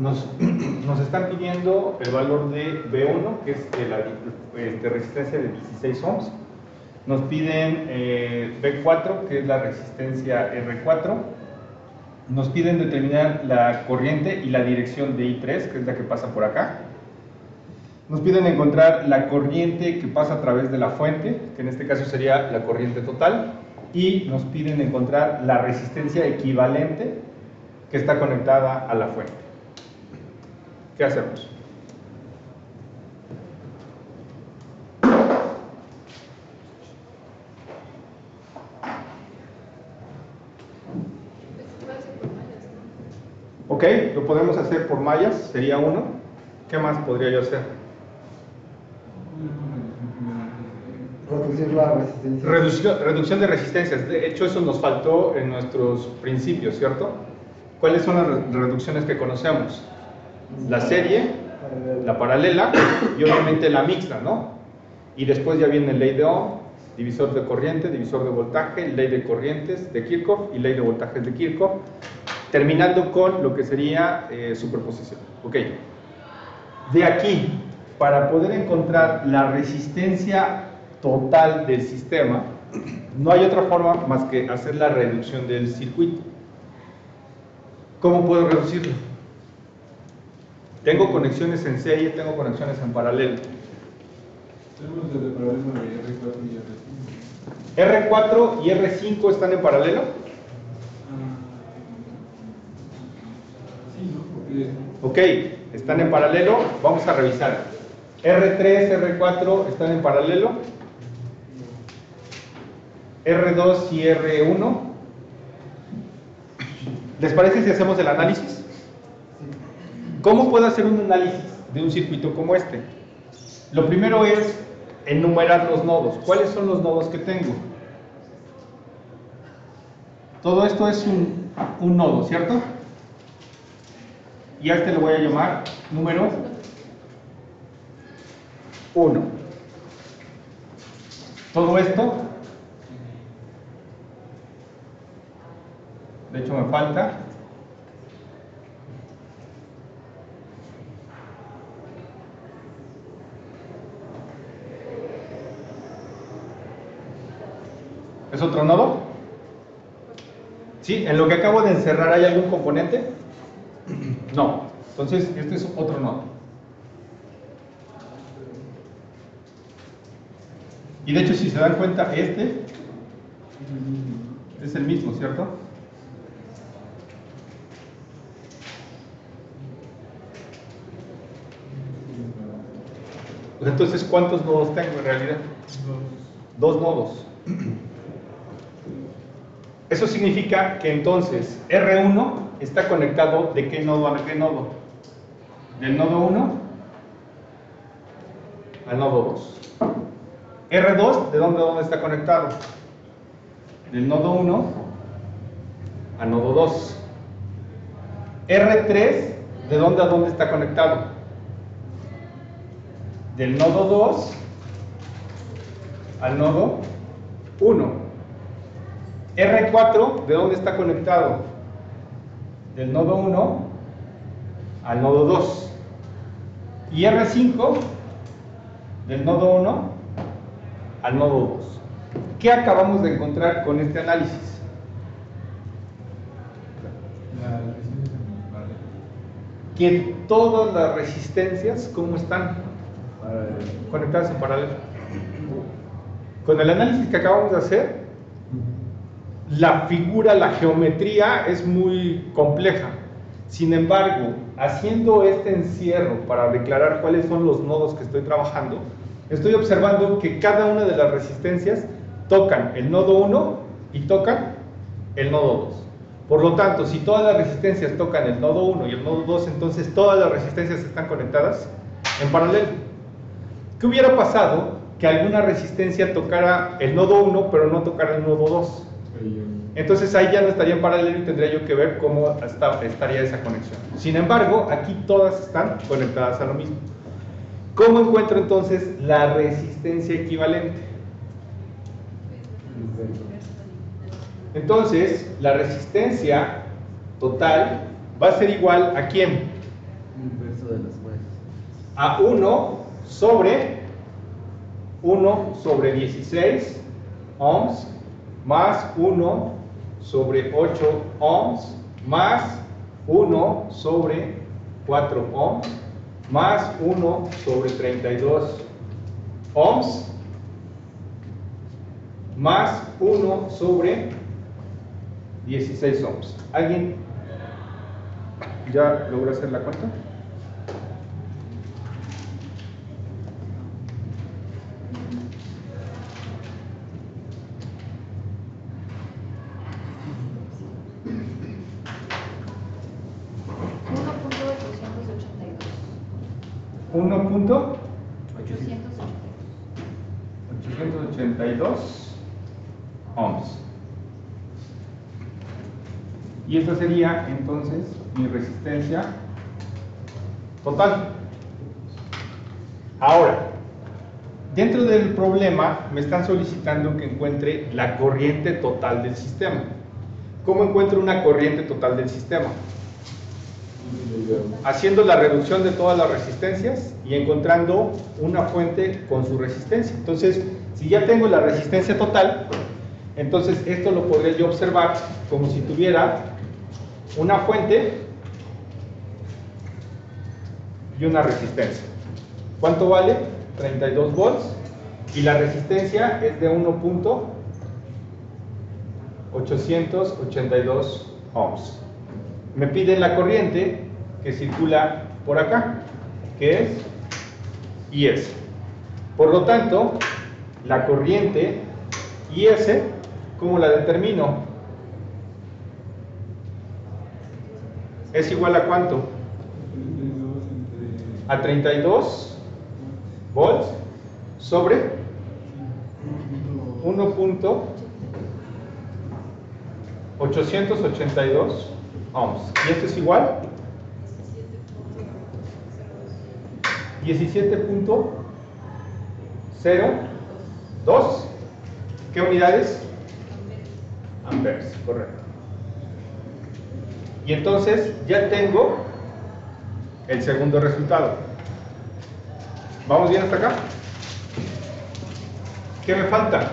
nos están pidiendo el valor de B1, que es la resistencia de 16 ohms. Nos piden B4, que es la resistencia R4. Nos piden determinar la corriente y la dirección de I3, que es la que pasa por acá. Nos piden encontrar la corriente que pasa a través de la fuente, que en este caso sería la corriente total. Y nos piden encontrar la resistencia equivalente que está conectada a la fuente. ¿Qué hacemos? Ok, lo podemos hacer por mallas, sería uno. ¿Qué más podría yo hacer? Reducir la resistencia. Reducción de resistencias. De hecho, eso nos faltó en nuestros principios, ¿cierto? ¿Cuáles son las reducciones que conocemos? La serie, la paralela y obviamente la mixta, ¿no? Y después ya viene ley de Ohm, divisor de corriente, divisor de voltaje, ley de corrientes de Kirchhoff y ley de voltajes de Kirchhoff, terminando con lo que sería superposición. Ok. De aquí, para poder encontrar la resistencia total del sistema, no hay otra forma más que hacer la reducción del circuito. ¿Cómo puedo reducirlo? Tengo conexiones en serie, tengo conexiones en paralelo. Tenemos el paralelo de R4 y R5. ¿R4 y R5 están en paralelo? Sí, ¿no? Porque... Ok, están en paralelo, vamos a revisar. R3, R4 están en paralelo. R2 y R1. ¿Les parece si hacemos el análisis? ¿Cómo puedo hacer un análisis de un circuito como este? Lo primero es enumerar los nodos. ¿Cuáles son los nodos que tengo? Todo esto es un nodo, ¿cierto? Y a este le voy a llamar número 1. Todo esto, de hecho me falta, ¿es otro nodo? ¿Sí? ¿En lo que acabo de encerrar hay algún componente? No. Entonces, este es otro nodo. Y de hecho, si se dan cuenta, este es el mismo, ¿cierto? Pues entonces, ¿cuántos nodos tengo en realidad? Dos nodos. Eso significa que entonces R1 está conectado ¿de qué nodo a qué nodo? Del nodo 1 al nodo 2. R2, ¿de dónde a dónde está conectado? Del nodo 1 al nodo 2. R3, ¿de dónde a dónde está conectado? Del nodo 2 al nodo 1. R4, ¿de dónde está conectado? Del nodo 1 al nodo 2. Y R5, del nodo 1 al nodo 2. ¿Qué acabamos de encontrar con este análisis? La resistencia vale. Que todas las resistencias, ¿cómo están? Conectadas en paralelo. Con el análisis que acabamos de hacer, la figura, la geometría es muy compleja. Sin embargo, haciendo este encierro para declarar cuáles son los nodos que estoy trabajando, estoy observando que cada una de las resistencias tocan el nodo 1 y tocan el nodo 2. Por lo tanto, si todas las resistencias tocan el nodo 1 y el nodo 2, entonces todas las resistencias están conectadas en paralelo. ¿Qué hubiera pasado que alguna resistencia tocara el nodo 1 pero no tocara el nodo 2? Entonces ahí ya no estaría en paralelo y tendría yo que ver cómo estaría esa conexión. Sin embargo, aquí todas están conectadas a lo mismo. ¿Cómo encuentro entonces la resistencia equivalente? Entonces, la resistencia total va a ser igual ¿a quién? Inverso de las huellas. A 1 sobre 16 ohms más 1 sobre 8 ohms más 1 sobre 4 ohms más 1 sobre 32 ohms más 1 sobre 16 ohms. ¿Alguien ya logró hacer la cuenta? $1.882. 882 ohms. Y esta sería entonces mi resistencia total. Ahora, dentro del problema me están solicitando que encuentre la corriente total del sistema. ¿Cómo encuentro una corriente total del sistema? Haciendo la reducción de todas las resistencias y encontrando una fuente con su resistencia. Entonces, si ya tengo la resistencia total, entonces esto lo podría yo observar como si tuviera una fuente y una resistencia. ¿Cuánto vale? 32 volts y la resistencia es de 1.882 ohms. Me piden la corriente que circula por acá, que es IS. Por lo tanto, la corriente IS, ¿cómo la determino? ¿Es igual a cuánto? A 32 volts sobre 1.882 ohms. ¿Y esto es igual? 17.02. ¿Qué unidades? Amperes, correcto. Y entonces ya tengo el segundo resultado. ¿Vamos bien hasta acá? ¿Qué me falta?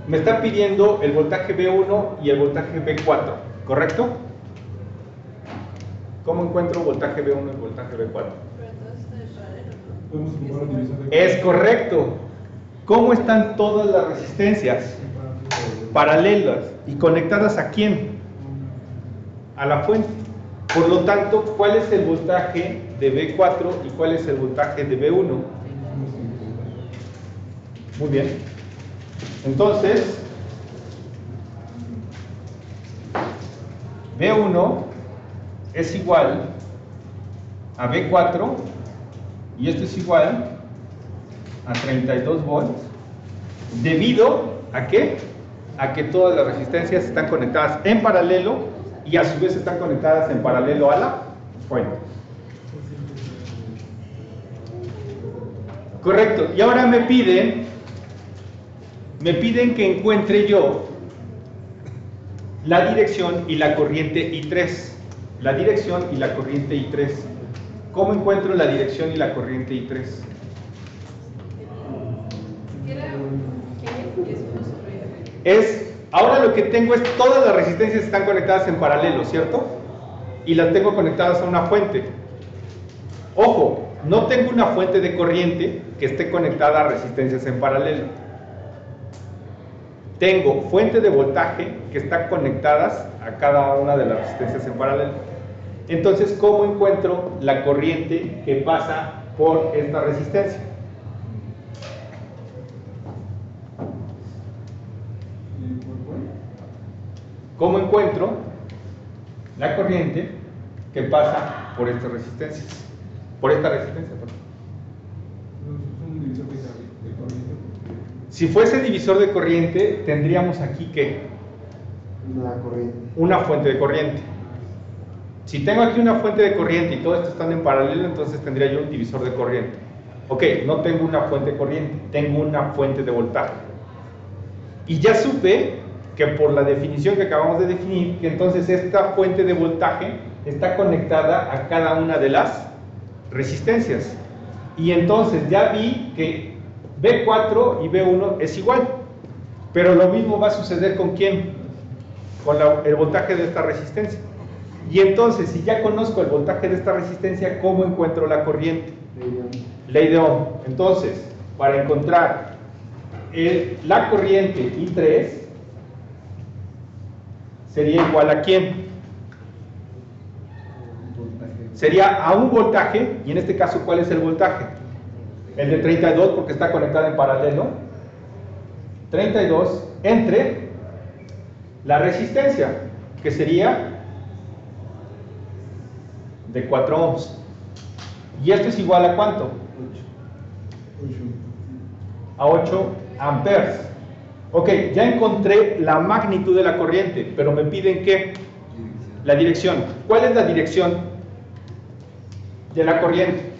Me está pidiendo el voltaje B1 y el voltaje B4, ¿correcto? ¿Cómo encuentro voltaje B1 y voltaje B4? Es correcto. ¿Cómo están todas las resistencias? Paralelas. ¿Y conectadas a quién? A la fuente. Por lo tanto, ¿cuál es el voltaje de B4 y cuál es el voltaje de B1? Muy bien. Entonces, B1 es igual a B4 y esto es igual a 32 volts. ¿Debido a qué? A que todas las resistencias están conectadas en paralelo y a su vez están conectadas en paralelo a la fuente. Correcto. Y ahora me piden que encuentre yo la dirección y la corriente I3. La dirección y la corriente I3. ¿Cómo encuentro la dirección y la corriente I3? Ahora lo que tengo es todas las resistencias están conectadas en paralelo, ¿cierto? Y las tengo conectadas a una fuente. Ojo, no tengo una fuente de corriente que esté conectada a resistencias en paralelo. Tengo fuente de voltaje que están conectadas a cada una de las resistencias en paralelo. Entonces, ¿cómo encuentro la corriente que pasa por esta resistencia? ¿Cómo encuentro la corriente que pasa por estas resistencias? Por esta resistencia, perdón. Si fuese divisor de corriente, tendríamos aquí ¿qué? Una fuente de corriente. Si tengo aquí una fuente de corriente y todo esto están en paralelo, entonces tendría yo un divisor de corriente. Ok, no tengo una fuente de corriente, tengo una fuente de voltaje. Y ya supe que por la definición que acabamos de definir, que entonces esta fuente de voltaje está conectada a cada una de las resistencias. Y entonces ya vi que B4 y B1 es igual. Pero lo mismo va a suceder ¿con quién? Con el voltaje de esta resistencia. Y entonces, si ya conozco el voltaje de esta resistencia, ¿cómo encuentro la corriente? Ley de Ohm. Entonces, para encontrar la corriente I3 sería igual a ¿quién? Sería a un voltaje, y en este caso, ¿cuál es el voltaje? El de 32, porque está conectado en paralelo. 32 entre la resistencia, que sería de 4 ohms. ¿Y esto es igual a cuánto? A 8 amperes. Ok, ya encontré la magnitud de la corriente, pero me piden ¿qué? La dirección. ¿Cuál es la dirección de la corriente?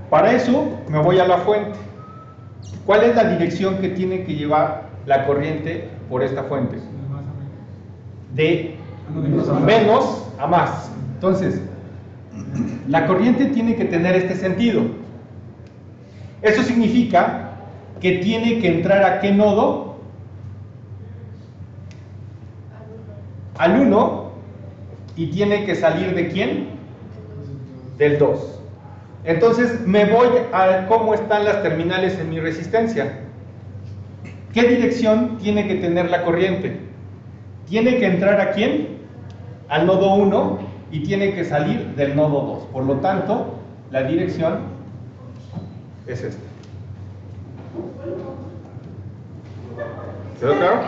Para eso me voy a la fuente. ¿Cuál es la dirección que tiene que llevar la corriente por esta fuente? De menos a más. Entonces, la corriente tiene que tener este sentido. Eso significa que tiene que entrar ¿a qué nodo? Al 1. Y tiene que salir ¿de quién? Del 2. Entonces me voy a cómo están las terminales en mi resistencia. ¿Qué dirección tiene que tener la corriente? Tiene que entrar ¿a quién? Al nodo 1 y tiene que salir del nodo 2. Por lo tanto, la dirección es esta. ¿Quedó claro?